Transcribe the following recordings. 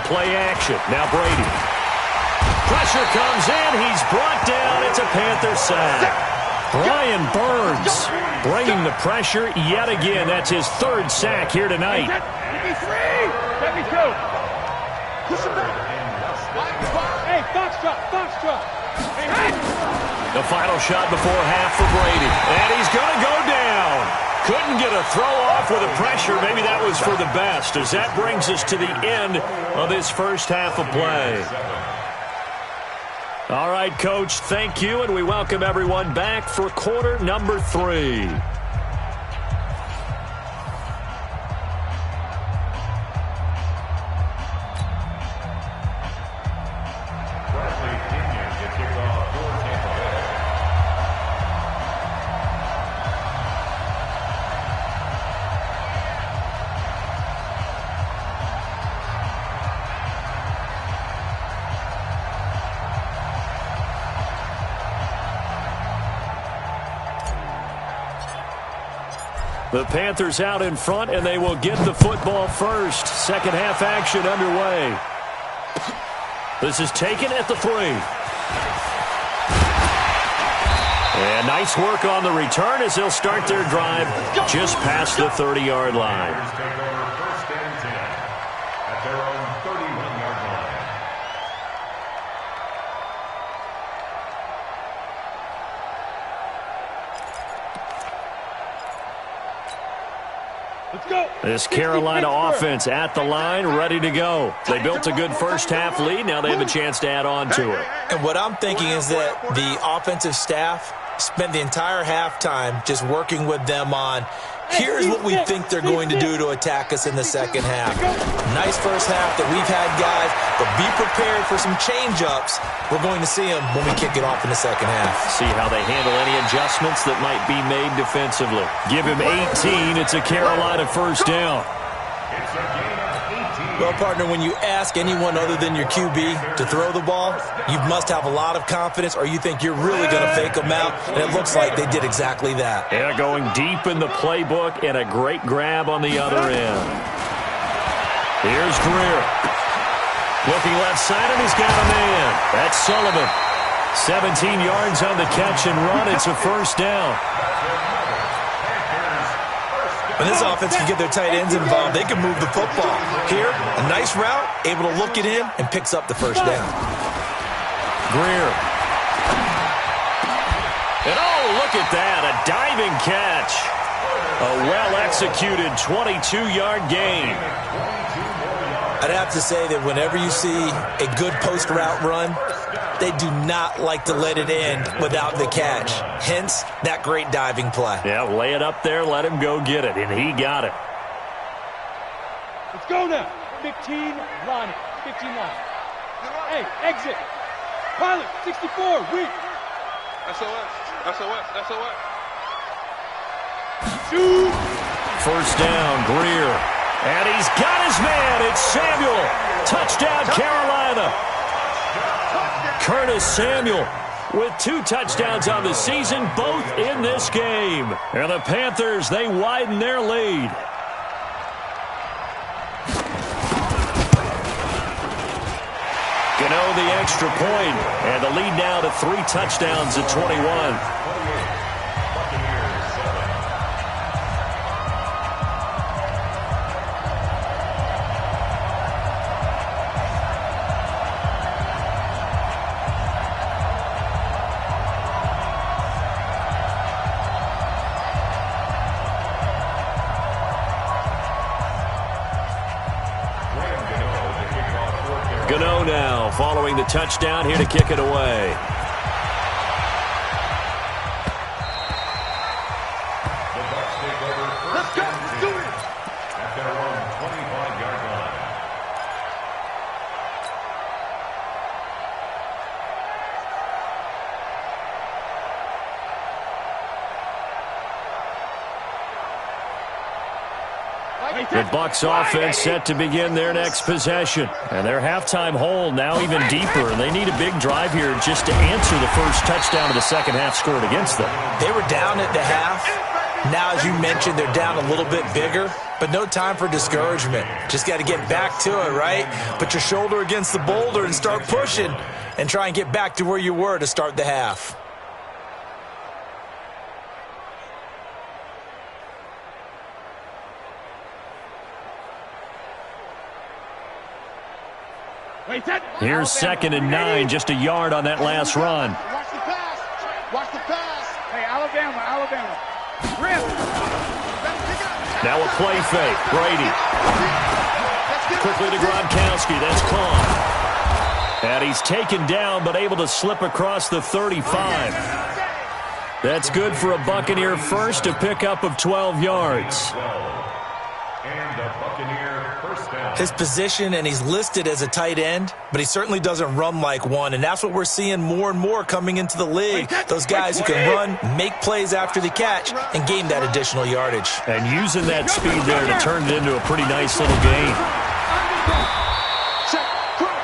play action. Now Brady. Pressure comes in. He's brought down. It's a Panther sack. Brian Burns bringing the pressure yet again. That's his third sack here tonight. Give me three. Give me two. Push him back. Hey, foxtrot. Hey. The final shot before half for Brady. And he's going to go down. Couldn't get a throw off with the pressure. Maybe that was for the best, as that brings us to the end of this first half of play. All right, Coach, thank you, and we welcome everyone back for quarter number 3. The Panthers out in front, and they will get the football first. Second half action underway. This is taken at the 3. And nice work on the return as they'll start their drive just past the 30-yard line. This Carolina offense at the line, ready to go. They built a good first half lead. Now they have a chance to add on to it. And what I'm thinking is that the offensive staff spent the entire halftime just working with them on, here's what we think they're going to do to attack us in the second half. Nice first half that we've had, guys, but be prepared for some change-ups. We're going to see them when we kick it off in the second half. See how they handle any adjustments that might be made defensively. Give him 18. It's a Carolina first down. Well, partner, when you ask anyone other than your QB to throw the ball, you must have a lot of confidence, or you think you're really going to fake them out, and it looks like they did exactly that. Yeah, going deep in the playbook and a great grab on the other end. Here's Greer. Looking left side, and he's got a man. That's Sullivan. 17 yards on the catch and run. It's a first down. When this offense can get their tight ends involved, they can move the football. Here, a nice route, able to look it in, and picks up the first down. Greer. And oh, look at that, a diving catch. A well-executed 22-yard gain. I'd have to say that whenever you see a good post route run, they do not like to let it end without the catch. Hence, that great diving play. Yeah, lay it up there, let him go get it, and he got it. Let's go now. 15 line. 15 line. Hey, exit. Pilot, 64, weak. SOS. Shoot. First down, Greer. And he's got his man. It's Samuel. Touchdown, Carolina. Curtis Samuel with 2 touchdowns on the season, both in this game. And the Panthers, they widen their lead. Gano the extra point, and the lead now to 3 touchdowns at 21. Gano now following the touchdown, here to kick it away. Let's go. Let's do it. At their own 25-yard line. The Bucs offense set to begin their next possession. And their halftime hole now even deeper, and they need a big drive here just to answer the first touchdown of the second half scored against them. They were down at the half. Now, as you mentioned, they're down a little bit bigger. but no time for discouragement. Just got to get back to it, right? Put your shoulder against the boulder and start pushing and try and get back to where you were to start the half. Here's 2nd and 9, just a yard on that last run. Watch the pass. Watch the pass. Hey, Alabama. Rip. Now a play fake. Brady. Quickly to Gronkowski. That's caught. And he's taken down, but able to slip across the 35. That's good for a Buccaneer first, a pickup of 12 yards. And the Buccaneer first down. His position, and he's listed as a tight end, but he certainly doesn't run like one, and that's what we're seeing more and more coming into the league. Those guys who can run, make plays after the catch, and gain that additional yardage. And using that speed there to turn it into a pretty nice little gain.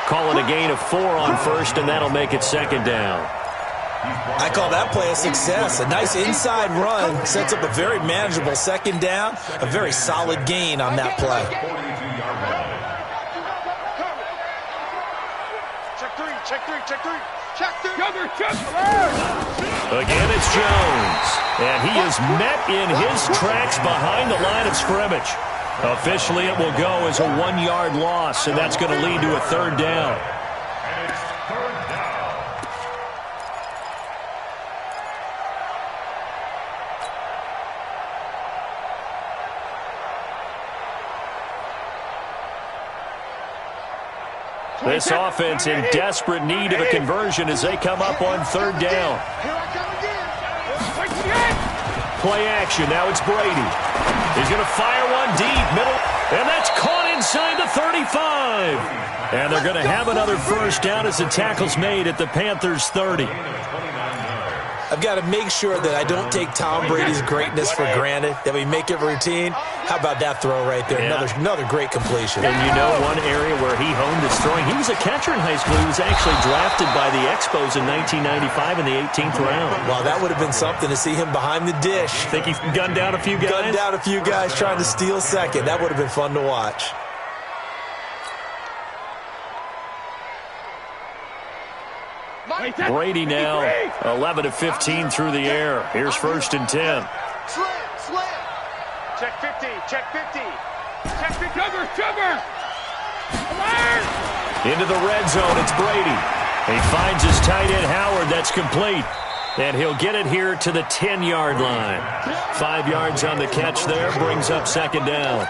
Call it a gain of 4 on first, and that'll make it 2nd down. I call that play a success. A nice inside run sets up a very manageable 2nd down, a very solid gain on that play. 42-yard line. Check three. Again, it's Jones. And he is met in his tracks behind the line of scrimmage. Officially, it will go as a 1-yard loss, and that's going to lead to a 3rd down. And it's 3rd down. This offense in desperate need of a conversion as they come up on 3rd down. Here I come again. Play action. Now it's Brady. He's going to fire one deep, middle, and that's caught inside the 35. And they're going to have another 1st down as the tackle's made at the Panthers' 30. I've got to make sure that I don't take Tom Brady's greatness for granted, that we make it routine. How about that throw right there? Yeah. Another great completion. And you know one area where he honed his throwing, he was a catcher in high school. He was actually drafted by the Expos in 1995 in the 18th round. Wow, that would have been something to see him behind the dish. Think he gunned down a few guys? Gunned down a few guys trying to steal 2nd. That would have been fun to watch. Brady now 11 of 15 through the air. Here's 1st and 10. Slam. Check 50. Check 50. Sugar. Into the red zone, it's Brady. He finds his tight end Howard. That's complete. And he'll get it here to the 10-yard line. 5 yards on the catch there, brings up 2nd down.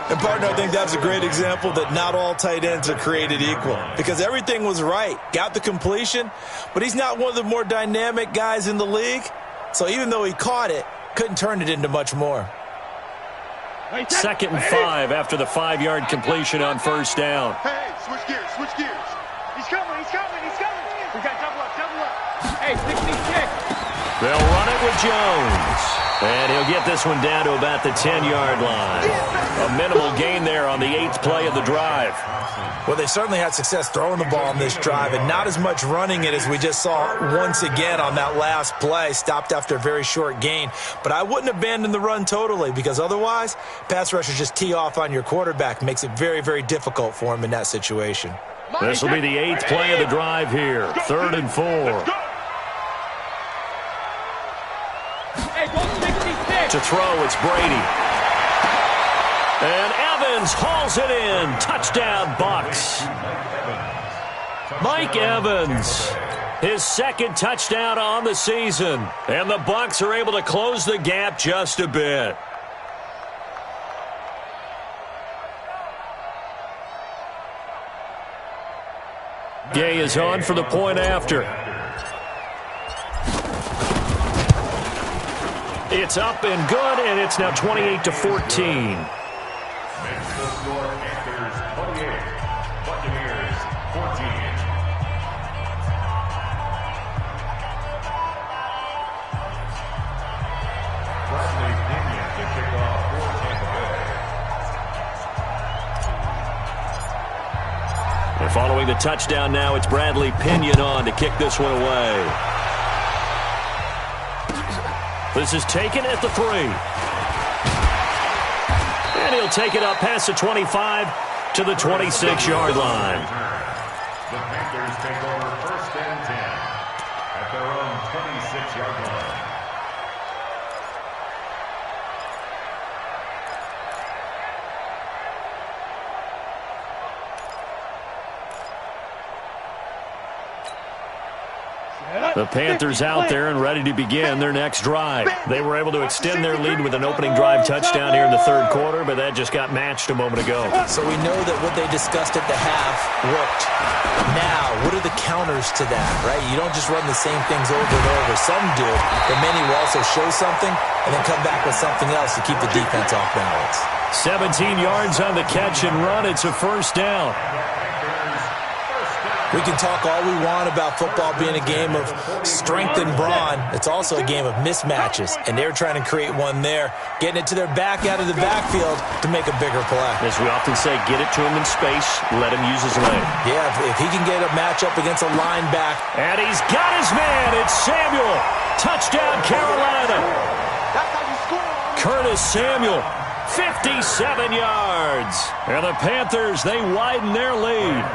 And, partner, I think that's a great example that not all tight ends are created equal, because everything was right. Got the completion, but he's not one of the more dynamic guys in the league. So even though he caught it, couldn't turn it into much more. 2nd and 5 after the 5-yard completion on 1st down. Hey, switch gears. He's coming. We got double up. Hey, 66. They'll run it with Jones. And he'll get this one down to about the 10-yard line. A minimal gain there on the 8th play of the drive. Well, they certainly had success throwing the ball on this drive, and not as much running it as we just saw once again on that last play. Stopped after a very short gain. But I wouldn't abandon the run totally, because otherwise, pass rushers just tee off on your quarterback. Makes it very, very difficult for him in that situation. This will be the 8th play of the drive here. 3rd and 4. To throw, it's Brady. And Evans hauls it in. Touchdown, Bucs. Mike Evans, his 2nd touchdown on the season. And the Bucs are able to close the gap just a bit. Gay is on for the point after. It's up and good, and it's now 28-14. Makes the score Panthers 28, Buccaneers 14. Bradley Pinion to kick off for Tampa Bay. And following the touchdown now, it's Bradley Pinion on to kick this one away. This is taken at the 3. And he'll take it up past the 25 to the 26-yard line. The Panthers take over 1st and 10 at their own 26-yard line. The Panthers out there and ready to begin their next drive. They were able to extend their lead with an opening drive touchdown here in the third quarter, but that just got matched a moment ago. So we know that what they discussed at the half worked. Now, what are the counters to that, right? You don't just run the same things over and over. Some do, but many will also show something and then come back with something else to keep the defense off balance. 17 yards on the catch and run. It's a first down. We can talk all we want about football being a game of strength and brawn. It's also a game of mismatches, and they're trying to create one there, getting it to their back out of the backfield to make a bigger play. As we often say, get it to him in space, let him use his leg. Yeah, if he can get a matchup against a linebacker. And he's got his man. It's Samuel. Touchdown, Carolina. Curtis Samuel, 57 yards. And the Panthers, they widen their lead.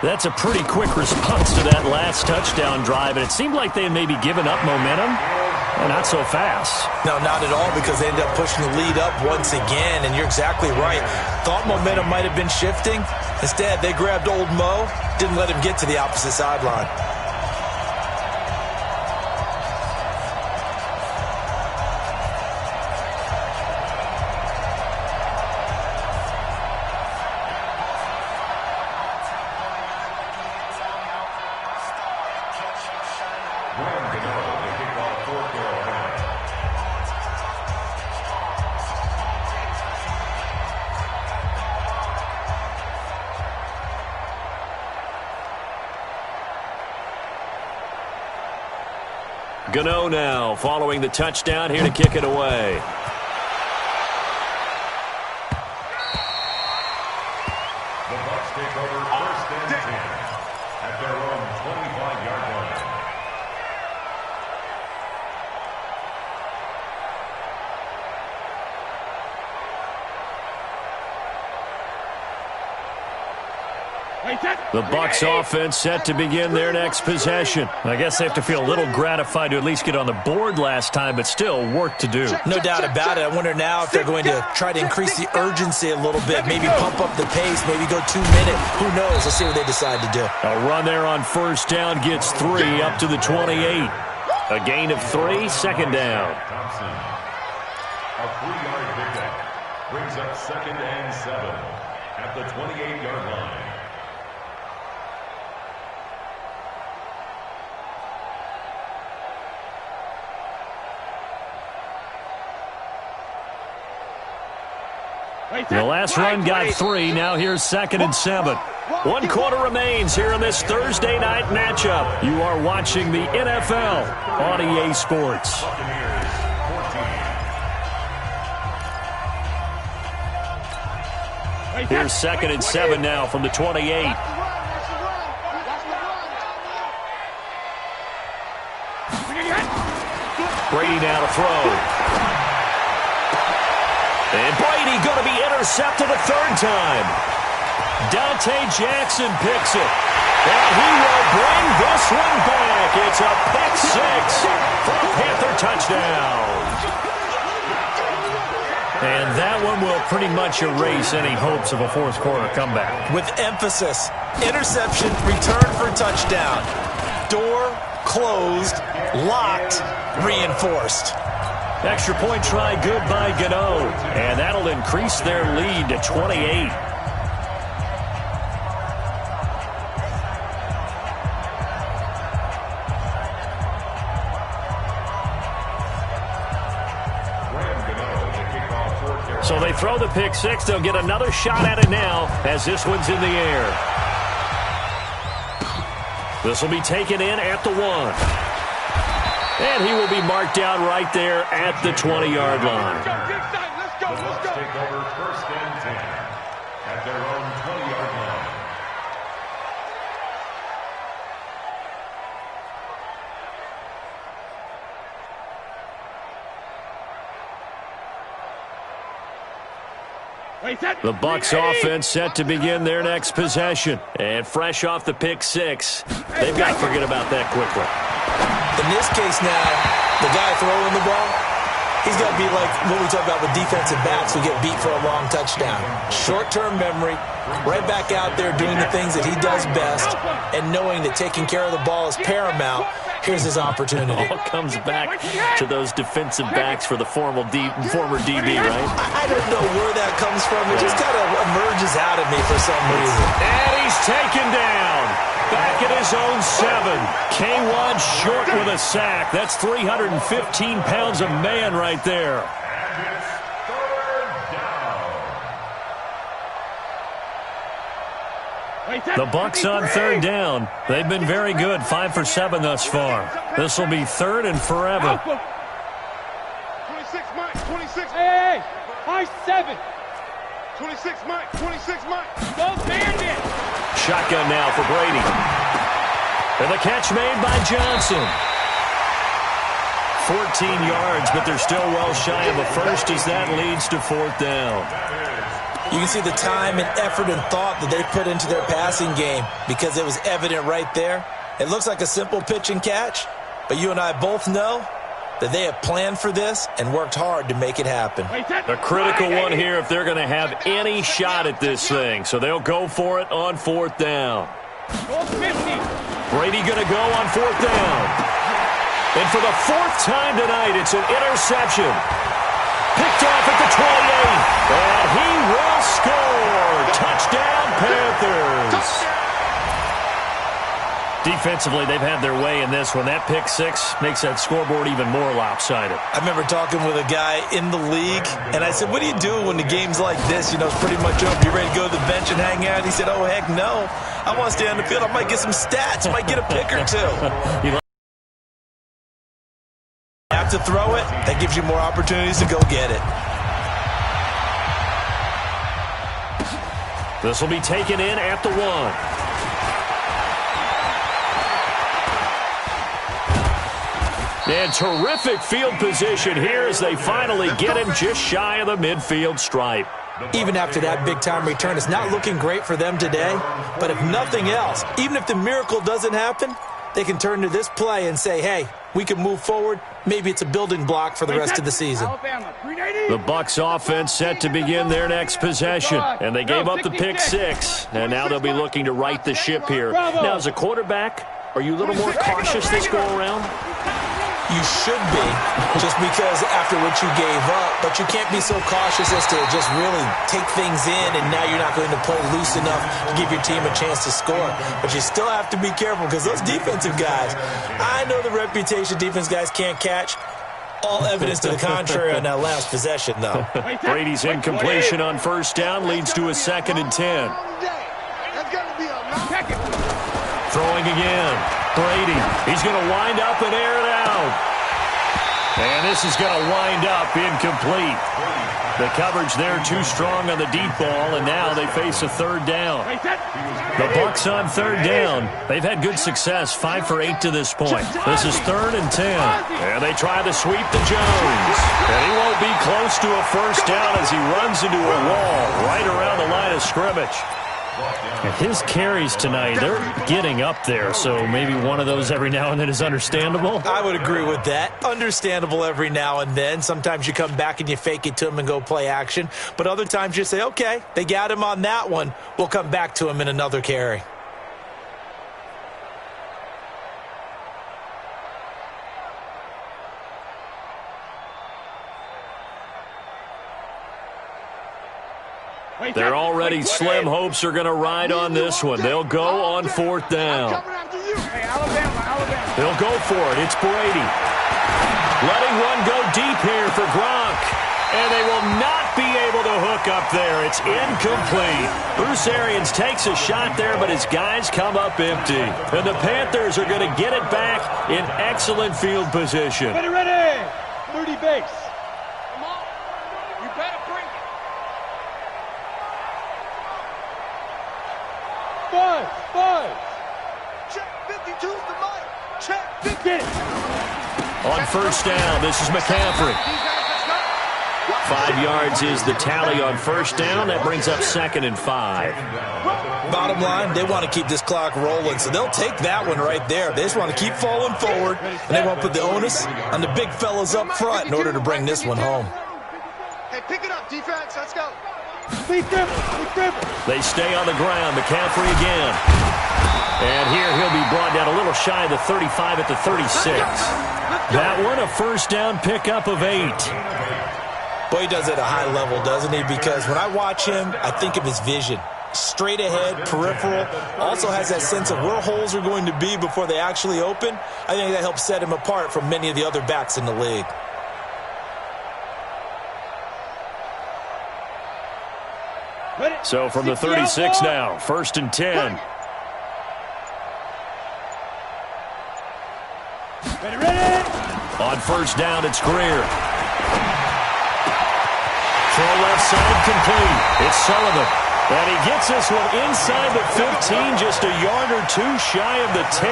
That's a pretty quick response to that last touchdown drive, and it seemed like they had maybe given up momentum. Well, not so fast. No, not at all, because they ended up pushing the lead up once again, and you're exactly right. Thought momentum might have been shifting. Instead, they grabbed old Mo, didn't let him get to the opposite sideline. Gano now, following the touchdown, here to kick it away. The Bucs take over 1st and 10 at their own 25-yard line. The Bucs offense set to begin their next possession. I guess they have to feel a little gratified to at least get on the board last time, but still work to do. No doubt about it. I wonder now if they're going to try to increase the urgency a little bit, maybe pump up the pace, maybe go 2 minutes. Who knows? Let's see what they decide to do. A run there on first down gets 3 up to the 28. A gain of 3, second down. Thompson, a 3-yard pickup, brings up 2nd and 7 at the 28-yard line. The last run got 3. Now here's 2nd and 7. 1 quarter remains here in this Thursday night matchup. You are watching the NFL on EA Sports. Here's 2nd and 7 now from the 28. Brady now to throw. And Brady going to be intercepted a 3rd time. Dante Jackson picks it. And he will bring this one back. It's a pick 6 for a Panther touchdown. And that one will pretty much erase any hopes of a 4th quarter comeback. With emphasis, interception, return for touchdown. Door closed, locked, reinforced. Extra point try good by Gano. And that'll increase their lead to 28. So they throw the pick 6. They'll get another shot at it now as this one's in the air. This will be taken in at the 1. And he will be marked down right there at the 20-yard line. The Bucs take over 1st and 10 at their own 20-yard line. The Bucs offense set to begin their next possession. And fresh off the pick six, they've got to forget about that quickly. In this case now, the guy throwing the ball, he's got to be like what we talk about with defensive backs who get beat for a long touchdown. Short-term memory, right back out there doing the things that he does best, and knowing that taking care of the ball is paramount. Here's his opportunity. All comes back to those defensive backs for the former DB, right? I don't know where that comes from. It just kind of emerges out of me for some reason. And he's taken down. Back at his own 7. K1 short with a sack. That's 315 pounds of man right there. The Bucs on third down. They've been very good, 5 for 7 thus far. This will be third and forever. 26, Mike. 26. Hey, high 7. 26, Mike. 26, Mike. Go bandit. Shotgun now for Brady. And the catch made by Johnson. 14 yards, but they're still well shy of a first as that leads to fourth down. You can see the time and effort and thought that they put into their passing game because it was evident right there. It looks like a simple pitch and catch, but you and I both know that they have planned for this and worked hard to make it happen. A critical one here if they're going to have any shot at this thing. So they'll go for it on fourth down. Brady going to go on fourth down. And for the fourth time tonight, it's an interception. Picked off at the 28. And he will score. Touchdown, Panthers. Defensively, they've had their way in this one. That pick six makes that scoreboard even more lopsided. I remember talking with a guy in the league, and I said, what do you do when the game's like this? You know, it's pretty much over. You ready to go to the bench and hang out? He said, oh, heck no. I want to stay on the field. I might get some stats. I might get a pick or two. To throw it, that gives you more opportunities to go get it. This will be taken in at the 1. And terrific field position here as they finally get him just shy of the midfield stripe. Even after that big-time return, it's not looking great for them today. But if nothing else, even if the miracle doesn't happen, they can turn to this play and say, hey, we can move forward. Maybe it's a building block for the rest of the season. The Bucs offense set to begin their next possession. And they gave up the pick six. And now they'll be looking to right the ship here. Now, as a quarterback, are you a little more cautious this go-around? You should be, just because after what you gave up. But you can't be so cautious as to just really take things in, and now you're not going to play loose enough to give your team a chance to score. But you still have to be careful because those defensive guys, I know the reputation defense guys can't catch. All evidence to the contrary on that last possession, though. Brady's incompletion on first down leads to a 2nd and 10. Throwing again. Brady. He's going to wind up and air it out. And this is going to wind up incomplete. The coverage there too strong on the deep ball, and now they face a third down. The Bucs on third down. They've had good success, 5 for 8 to this point. This is 3rd and 10. And they try to sweep to Jones. And he won't be close to a first down as he runs into a wall right around the line of scrimmage. And his carries tonight, they're getting up there, so maybe one of those every now and then is understandable. I would agree with that. Understandable every now and then. Sometimes you come back and you fake it to him and go play action. But other times you say, okay, they got him on that one. We'll come back to him in another carry. They're already slim hopes are going to ride on this one. They'll go on fourth down. They'll go for it. It's Brady. Letting one go deep here for Gronk. And they will not be able to hook up there. It's incomplete. Bruce Arians takes a shot there, but his guys come up empty. And the Panthers are going to get it back in excellent field position. Ready. 30 base. Come on. You better bring it. 5. Check 52's the mic. Check 50. On first down, this is McCaffrey. 5 yards is the tally on first down. That brings up 2nd and 5. Bottom line, they want to keep this clock rolling, so they'll take that one right there. They just want to keep falling forward, and they want to put the onus on the big fellas up front in order to bring this one home. Hey, pick it up, defense. Let's go. They stay on the ground. McCaffrey again. And here he'll be brought down a little shy of the 35 at the 36. That one, a first down pickup of 8. Boy, he does it at a high level, doesn't he? Because when I watch him, I think of his vision. Straight ahead, peripheral, also has that sense of where holes are going to be before they actually open. I think that helps set him apart from many of the other backs in the league. So from the 36 now, 1st and 10. On first down, it's Greer. Throw left side complete. It's Sullivan. And he gets this one inside the 15, just a yard or two shy of the 10.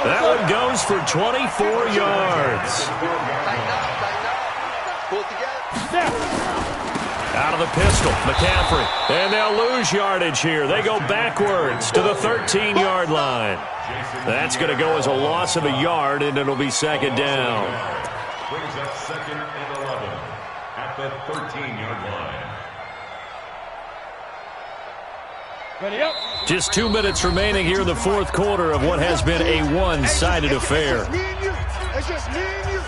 That one goes for 24 yards. Out of the pistol, McCaffrey. And they'll lose yardage here. They go backwards to the 13-yard line. That's going to go as a loss of a yard, and it'll be 2nd down. Brings up 2nd and 11 at the 13-yard line. Just 2 minutes remaining here in the 4th quarter of what has been a one-sided affair. It's just me and you.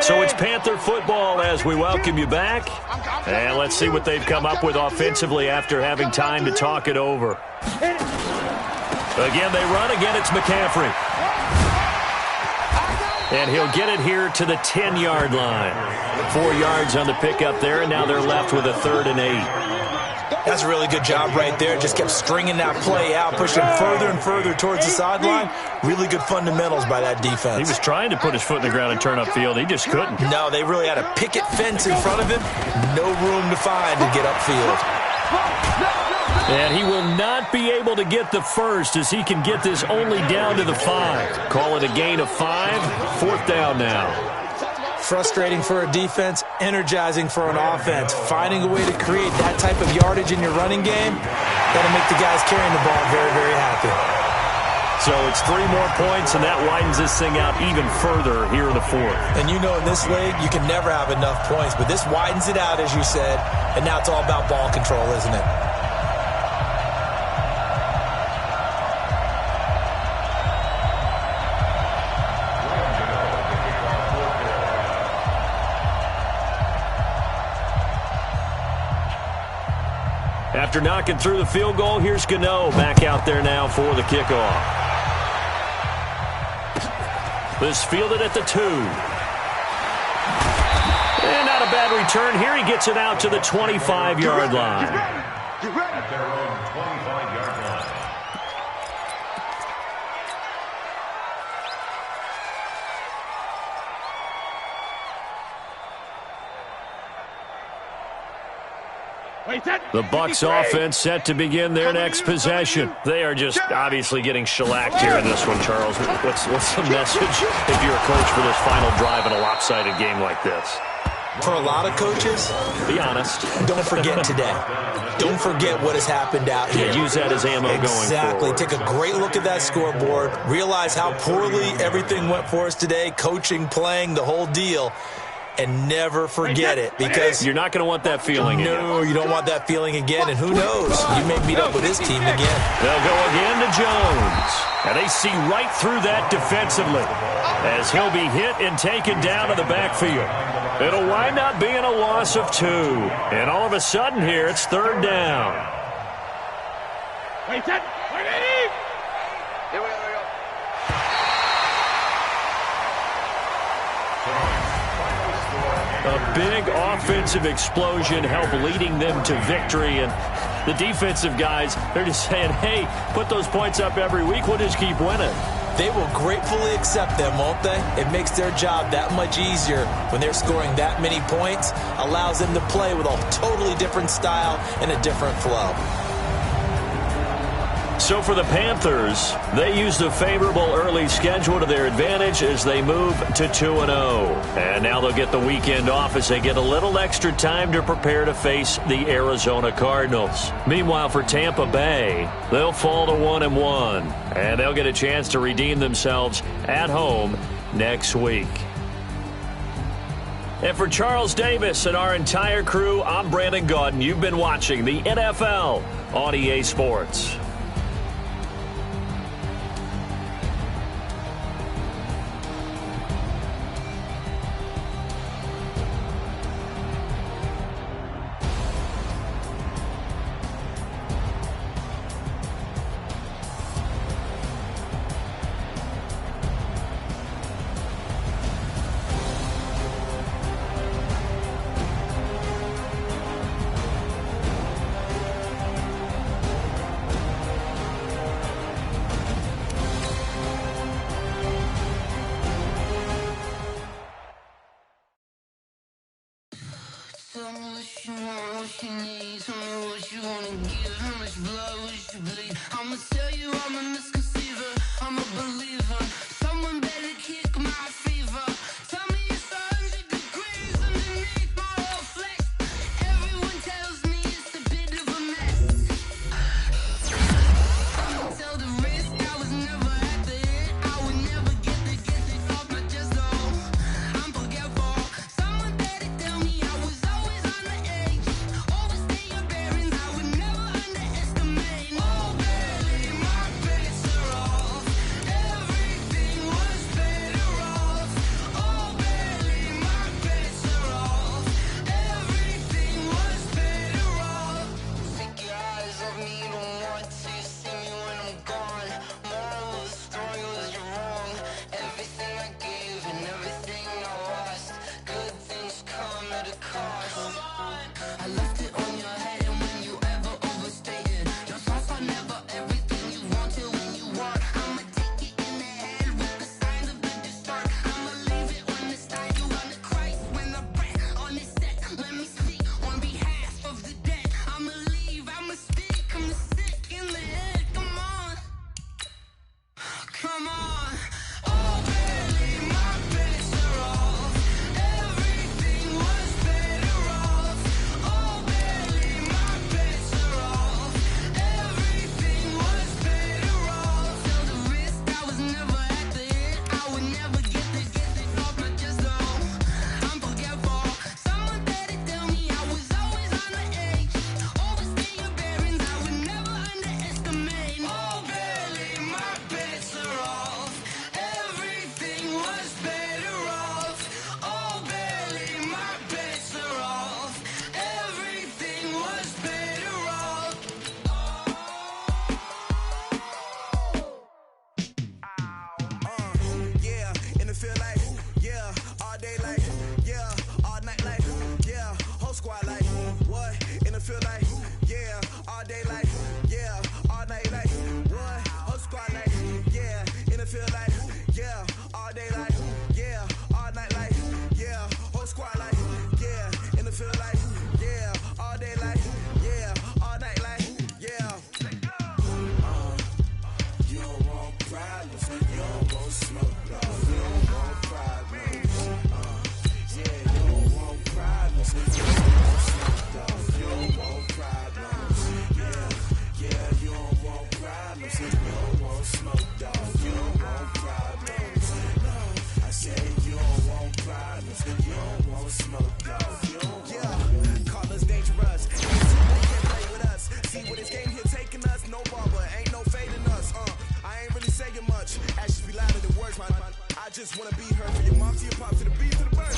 So it's Panther football as we welcome you back. And let's see what they've come up with offensively after having time to talk it over. Again, they run. Again, it's McCaffrey. And he'll get it here to the 10-yard line. 4 yards on the pickup there, and now they're left with a 3rd and 8. That's a really good job right there. Just kept stringing that play out, pushing further and further towards the sideline. Really good fundamentals by that defense. He was trying to put his foot in the ground and turn upfield. He just couldn't. No, they really had a picket fence in front of him. No room to find to get upfield. And he will not be able to get the first as he can get this only down to the 5. Call it a gain of 5. 4th down now. Frustrating for a defense, energizing for an offense. Finding a way to create that type of yardage in your running game, that'll make the guys carrying the ball very, very happy. So it's 3 more points, and that widens this thing out even further here in the 4th. And you know in this league, you can never have enough points, but this widens it out, as you said, and now it's all about ball control, isn't it? After knocking through the field goal, here's Gano back out there now for the kickoff. This fielded at the 2. And not a bad return here. He gets it out to the 25-yard line. At their own 25-yard line. The Bucs offense set to begin their next possession. They are just obviously getting shellacked here in this one, Charles. What's the message if you're a coach for this final drive in a lopsided game like this? For a lot of coaches, be honest. Don't forget today. Don't forget what has happened out here. Yeah, use that as ammo going forward. Exactly. Take a great look at that scoreboard. Realize how poorly everything went for us today. Coaching, playing, the whole deal. And never forget it, because you're not going to want that feeling again. No, you don't want that feeling again, and who knows? You may meet up with this team again. They'll go again to Jones. And they see right through that defensively as he'll be hit and taken down to the backfield. It'll wind up being a loss of 2. And all of a sudden here, it's 3rd down. Wait, that. Here we go. A big offensive explosion helped leading them to victory, and The defensive guys, they're just saying, hey, put those points up every week. We'll just keep winning. They will gratefully accept them, won't they? It makes their job that much easier when they're scoring that many points. Allows them to play with a totally different style and a different flow. So for the Panthers, they used a favorable early schedule to their advantage as they move to 2-0. And now they'll get the weekend off as they get a little extra time to prepare to face the Arizona Cardinals. Meanwhile, for Tampa Bay, they'll fall to 1-1. And they'll get a chance to redeem themselves at home next week. And for Charles Davis and our entire crew, I'm Brandon Gaudin. You've been watching the NFL on EA Sports. Tell me what you want, what you need. Tell me what you wanna give. How much blood would you bleed? I'ma tell you I'm a misconceiver. I'm a believer. Someone better kick my fever. Tell me it's 100 degrees underneath my whole flesh. Everyone tells me it's a bit of a mess. I'ma tell the risk I was never at the end. I would never get this off my chest though. I'm forgetful. Someone better tell me I was always on the edge. Overstay your bearings, I would never underestimate. Oh baby, my bets are off. Everything was better off. Oh baby, my bets are off. Everything was better off. Take your eyes off me, don't want to see me when I'm gone. Moral of the story was you're wrong. Everything I gave and everything I lost. Good things come at a cost. I left it on your head and when you ever overstated. Your thoughts are never everything you wanted when you want. I'ma take it in the head with the signs of the distort. I'ma leave it on the side. You on the Christ when I breath on this set. Let me speak on behalf of the dead. I'ma leave, I'ma speak. I'm the sick in the head. Come on. Come on. Oh baby, my bets are off. Everything was better off. Oh baby, my bets are off. Everything was better off. Tell the risk I was never at the end. I would never get this off my chest though. I'm forgetful. Someone better tell me I was always on the edge. Overstay your bearings, I would never underestimate. Oh baby, my bets are off. Everything was better off. Oh baby, my bets are off. Everything was better off. Yeah, and it feel like, yeah, all day like, yeah, all night like, yeah, whole squad like, what? And it feel like, yeah, all day like, yeah, all night like, what? Whole squad like, yeah, and it feel like, yeah, all day like, yeah, all night like, yeah, whole squad like, yeah, and it feel like, yeah, all day like, yeah, all night like, yeah. You don't want problems, you don't want smoke, dog. You don't want problems. Yeah, you don't want problems. You don't want smoke, dog. You don't want problems. Yeah, you don't want problems. You don't want smoke, dog. You don't want problems. No, I said you don't want problems. You don't want smoke, dog. You don't want call us dangerous. They can't play with us. See what this game here taking us. No barber, ain't no fading us. I ain't really saying much. Actions be louder than words, man. I just wanna be heard from your mom to your pop to the beat to the bird.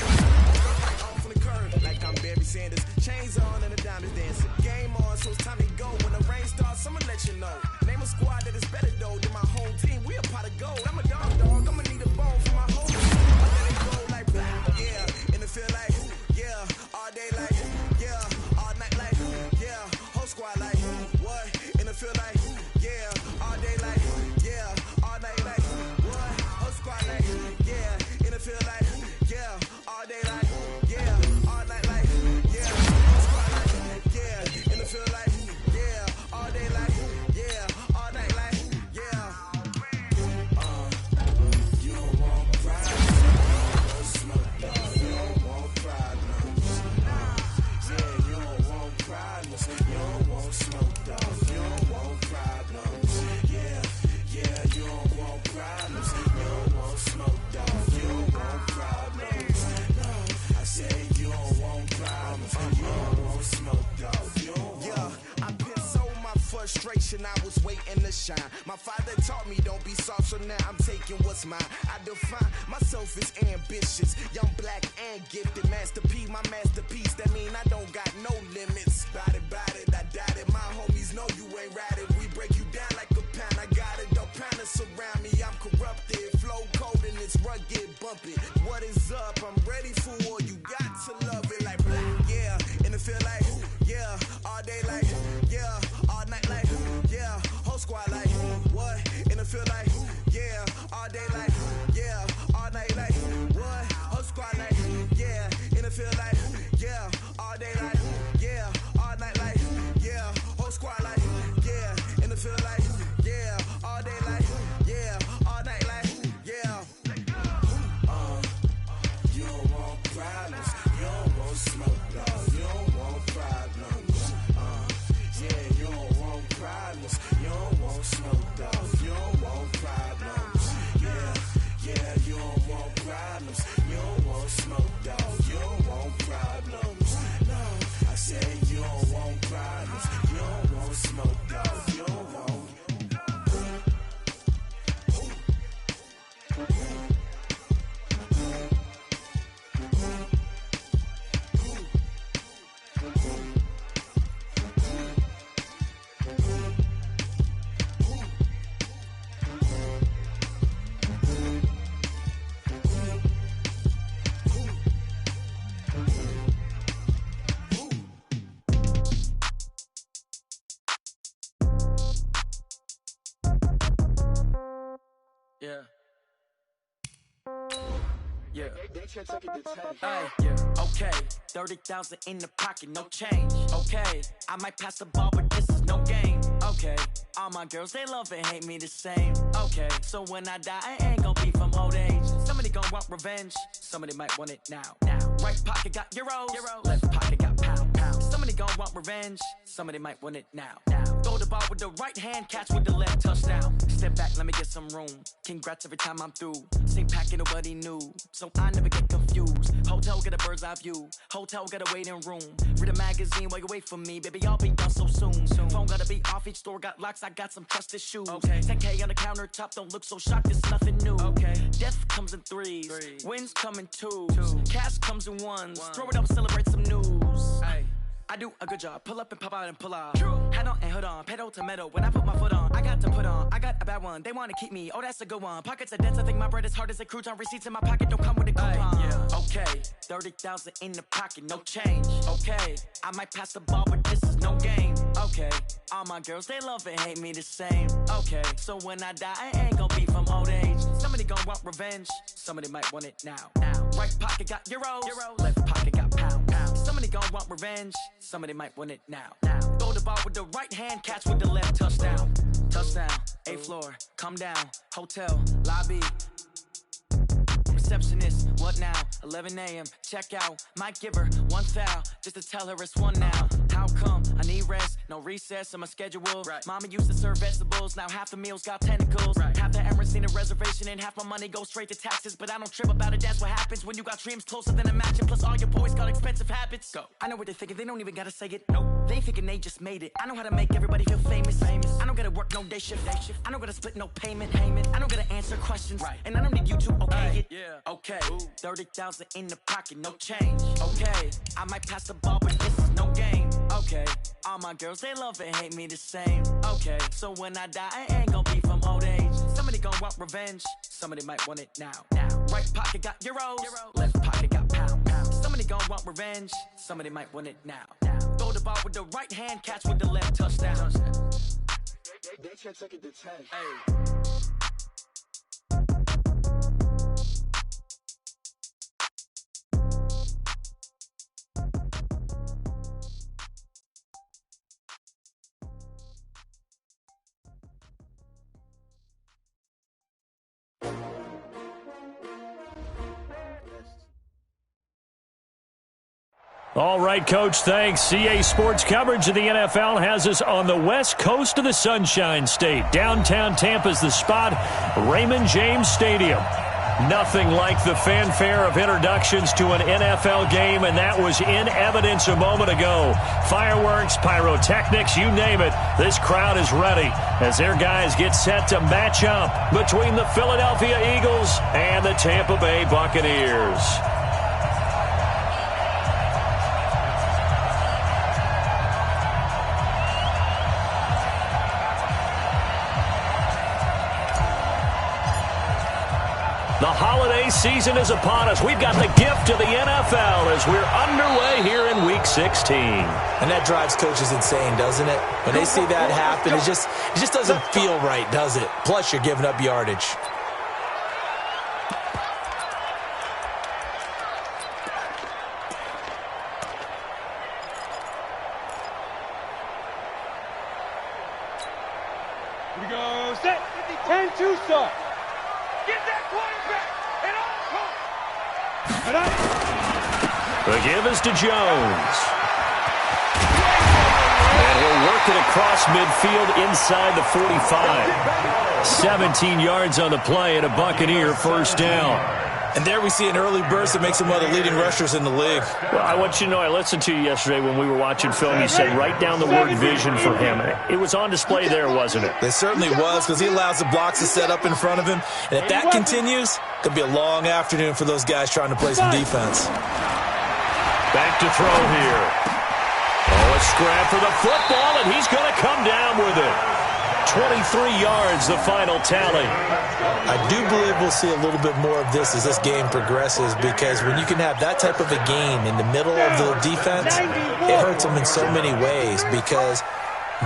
Off on the curve, like I'm Barry Sanders. Chains on and the diamonds dancing. Game on, so it's time to go. When the rain starts, I'ma let you know. Name a squad that is better though than my home team. We a pot of gold. I'm a dog. I'ma need a bone for my whole team. I let it go like blah, yeah. And it feel like, yeah, all day like, yeah, all night like, yeah, whole squad like. sunshine. My father taught me don't be soft, so now I'm taking what's mine. I define myself as ambitious, young, black, and gifted. Master P, my masterpiece. That mean I don't got no limits. Bout it, I doubt it. My homies know you ain't ratted. We break you down like a pound. I got it, don't pound to surround me. I'm corrupted, flow cold and it's rugged, bumpy. What is up? I'm ready for war. You got to love it like black, yeah. And it feel like, yeah. All day like, yeah. All night like, yeah. Whole squad like, what? And it feel like, yeah. All day like, yeah. All night like, what? Whole squad like, yeah. And it feel like, yeah. All day like, yeah. All night like, yeah. Whole squad like, yeah. And it feel like, yeah. All day like, yeah. All night like, yeah. You don't want problems. You don't want smoke, dog. You don't want problems. Yeah, you don't want problems. You don't want smoke, dog. You don't want problems. Yeah, you don't want problems. You don't want smoke, dog. You don't want problems. No, I said you don't want problems. You don't want smoke, dog. You don't want. Yeah. Hey, yeah. Okay. 30,000 in the pocket, no change. Okay. I might pass the ball, but this is no game. Okay. All my girls, they love and hate me the same. Okay. So when I die, I ain't gonna be from old age. Somebody gonna want revenge. Somebody might want it now. Right pocket got euros. Left pocket got pound. Somebody gonna want revenge. Somebody might want it now. Throw the ball with the right hand, catch with the left, touchdown. Step back, let me get some room. Congrats every time I'm through. Same packet, nobody knew. So I never get confused. Hotel get a bird's eye view. Hotel get a waiting room. Read a magazine while you wait for me. Baby, I'll be done so soon. Phone gotta be off, each store got locks. I got some trusted shoes. 10K on the countertop, don't look so shocked, it's nothing new. Death comes in threes. Wins come in twos. Cash comes in ones. Throw it up, celebrate some news. I do a good job. Pull up and pop out and pull out. Head on and hood on. Pedal to metal. When I put my foot on, I got to put on. I got a bad one. They want to keep me. Oh, that's a good one. Pockets are dense. I think my bread is hard as a crouton. Receipts in my pocket don't come with a coupon. Okay. 30,000 in the pocket. No change. Okay. I might pass the ball, but this is no game. Okay. All my girls, they love and hate me the same. Okay. So when I die, I ain't gonna be from old age. Somebody gonna want revenge. Somebody might want it now. Right pocket got euros. Left pocket got pound. Somebody gonna want revenge. Somebody might want it now. Throw the ball with the right hand, catch with the left, touchdown. Touchdown, 8th floor, come down, hotel, lobby. Receptionist, what now? 11 a.m., check out. Might give her one foul, just to tell her it's one now. How come? I need rest, no recess in my schedule. Mama used to serve vegetables, now half the meals got tentacles. Half the Emirates need a reservation and half my money goes straight to taxes. But I don't trip about it, that's what happens when you got dreams closer than a matching. Plus all your boys got expensive habits. Go. I know what they're thinking, they don't even gotta say it. Nope. They thinking they just made it. I know how to make everybody feel famous. I don't gotta work no day shift. I don't gotta split no payment. I don't gotta answer questions. And I don't need you to okay it. Okay, 30,000 in the pocket, no change. Okay, I might pass the ball, but this is no game. Okay, all my girls, they love and hate me the same. Okay, so when I die, I ain't gonna be from old age. Somebody gonna want revenge. Somebody might want it now. Right pocket got euros. Left pocket got pound. Somebody gonna want revenge. Somebody might want it now. Throw the ball with the right hand, catch with the left, touchdown. They can't take it to 10. Hey. All right, Coach, thanks. CA Sports coverage of the NFL has us on the west coast of the Sunshine State. Downtown Tampa's the spot, Raymond James Stadium. Nothing like the fanfare of introductions to an NFL game, and that was in evidence a moment ago. Fireworks, pyrotechnics, you name it. This crowd is ready as their guys get set to match up between the Philadelphia Eagles and the Tampa Bay Buccaneers. The holiday season is upon us. We've got the gift of the NFL as we're underway here in Week 16. And that drives coaches insane, doesn't it? When they see that happen, it just doesn't feel right, does it? Plus, you're giving up yardage. Here we go. Set. 10-2 start. Get that quarterback at all costs. The give is to Jones. And he'll work it across midfield inside the 45. 17 yards on the play and a Buccaneer first down. And there we see an early burst that makes him one of the leading rushers in the league. Well, I want you to know, I listened to you yesterday when we were watching film. You said write down the word vision for him. It was on display there, wasn't it? It certainly was, because he allows the blocks to set up in front of him. And if that continues, it could be a long afternoon for those guys trying to play some defense. Back to throw here. Oh, a scrap for the football, and he's going to come down with it. 23 yards, the final tally. I do believe we'll see a little bit more of this as this game progresses, because when you can have that type of a game in the middle of the defense, it hurts them in so many ways, because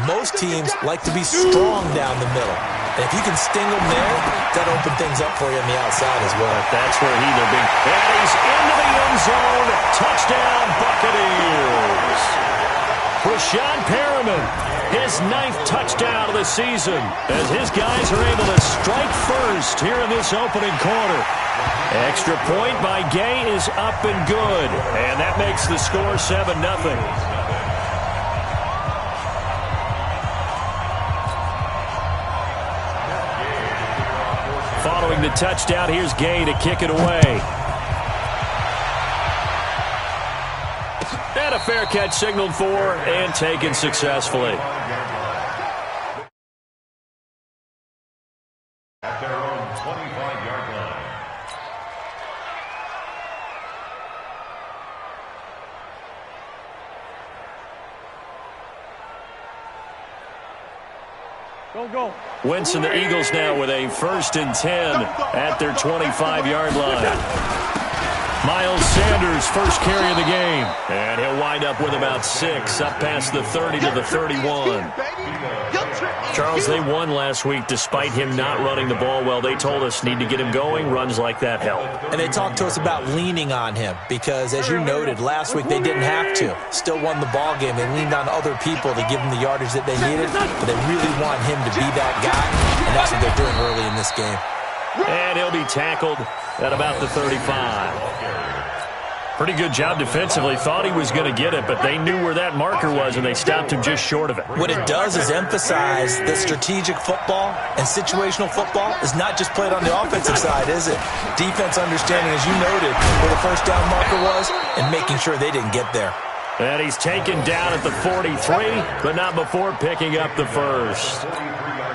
most teams like to be strong down the middle. And if you can sting them there, that'll open things up for you on the outside as well. That's where he'll be. And he's into the end zone. Touchdown, Buccaneers. Rashawn Perriman, his 9th touchdown of the season, as his guys are able to strike first here in this opening quarter. Extra point by Gay is up and good, and that makes the score 7-0. Following the touchdown, here's Gay to kick it away. And a fair catch signaled for and taken successfully. At their own 25-yard line. Go. Wentz and the Eagles now with a 1st and 10 at their 25-yard line. Miles Sanders, first carry of the game. And he'll wind up with about 6, up past the 30 to the 31. Charles, they won last week despite him not running the ball well. They told us need to get him going. Runs like that help. And they talked to us about leaning on him because, as you noted, last week they didn't have to. Still won the ball game. They leaned on other people to give them the yardage that they needed, but they really want him to be that guy, and that's what they're doing early in this game. And he'll be tackled at about the 35. Pretty good job defensively. Thought he was going to get it, but they knew where that marker was, and they stopped him just short of it. What it does is emphasize that strategic football and situational football is not just played on the offensive side, is it? Defense understanding, as you noted, where the first down marker was and making sure they didn't get there. And he's taken down at the 43, but not before picking up the first.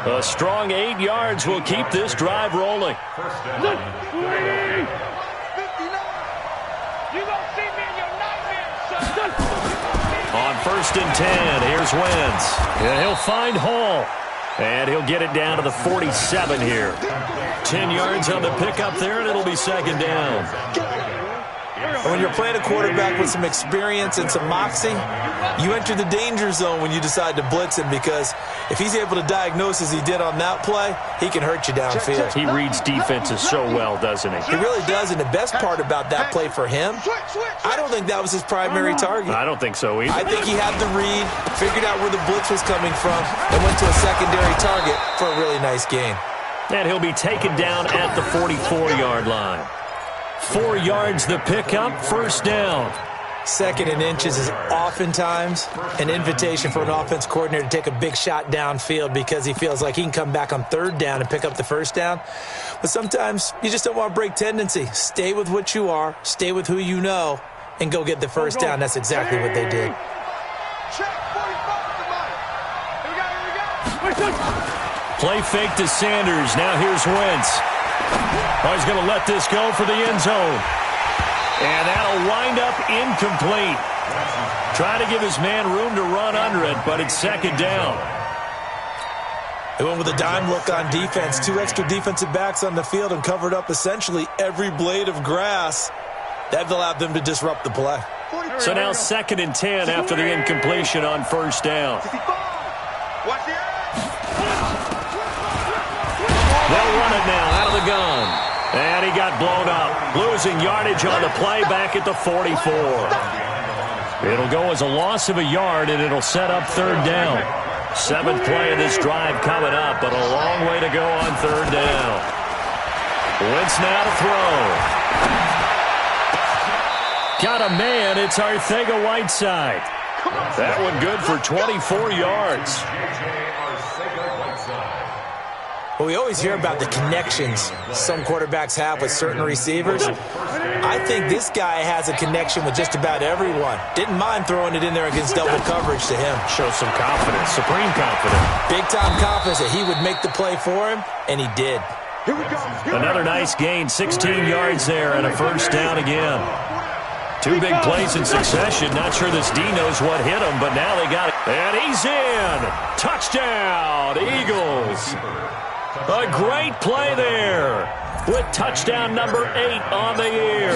A strong 8 yards will keep this drive rolling. On 1st and 10, here's Wentz. And he'll find Hall. And he'll get it down to the 47 here. 10 yards on the pickup there, and it'll be 2nd down. When you're playing a quarterback with some experience and some moxie, you enter the danger zone when you decide to blitz him, because if he's able to diagnose as he did on that play, he can hurt you downfield. He reads defenses so well, doesn't he? He really does, and the best part about that play for him, I don't think that was his primary target. I don't think so either. I think he had the read, figured out where the blitz was coming from, and went to a secondary target for a really nice gain. And he'll be taken down at the 44-yard line. 4 yards the pickup, 1st down. Second and inches is oftentimes an invitation for an offense coordinator to take a big shot downfield because he feels like he can come back on third down and pick up the first down. But sometimes you just don't want to break tendency. Stay with what you are, stay with who you know, and go get the first down. That's exactly what they did. Play fake to Sanders. Now here's Wentz. Oh, he's going to let this go for the end zone. And that'll wind up incomplete. Trying to give his man room to run under it, but it's second down. They went with a dime look on defense. 2 extra defensive backs on the field and covered up essentially every blade of grass. That allowed them to disrupt the play. So now 2nd and 10 after the incompletion on first down. They'll run it now out of the gun. And he got blown up. Losing yardage on the play back at the 44. It'll go as a loss of a yard, and it'll set up third down. 7th play of this drive coming up, but a long way to go on third down. Wentz now to throw. Got a man. It's Arcega-Whiteside. That one good for 24 yards. Well, we always hear about the connections some quarterbacks have with certain receivers. I think this guy has a connection with just about everyone. Didn't mind throwing it in there against double coverage to him. Shows some confidence, supreme confidence. Big-time confidence that he would make the play for him, and he did. Another nice gain, 16 yards there, and a first down again. 2 big plays in succession. Not sure this D knows what hit him, but now they got it. And he's in. Touchdown, Eagles. A great play there with touchdown number 8 on the year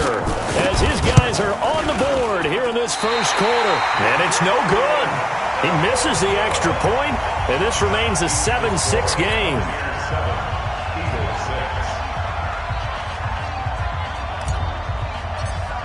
as his guys are on the board here in this first quarter. And it's no good. He misses the extra point, and this remains a 7-6 game.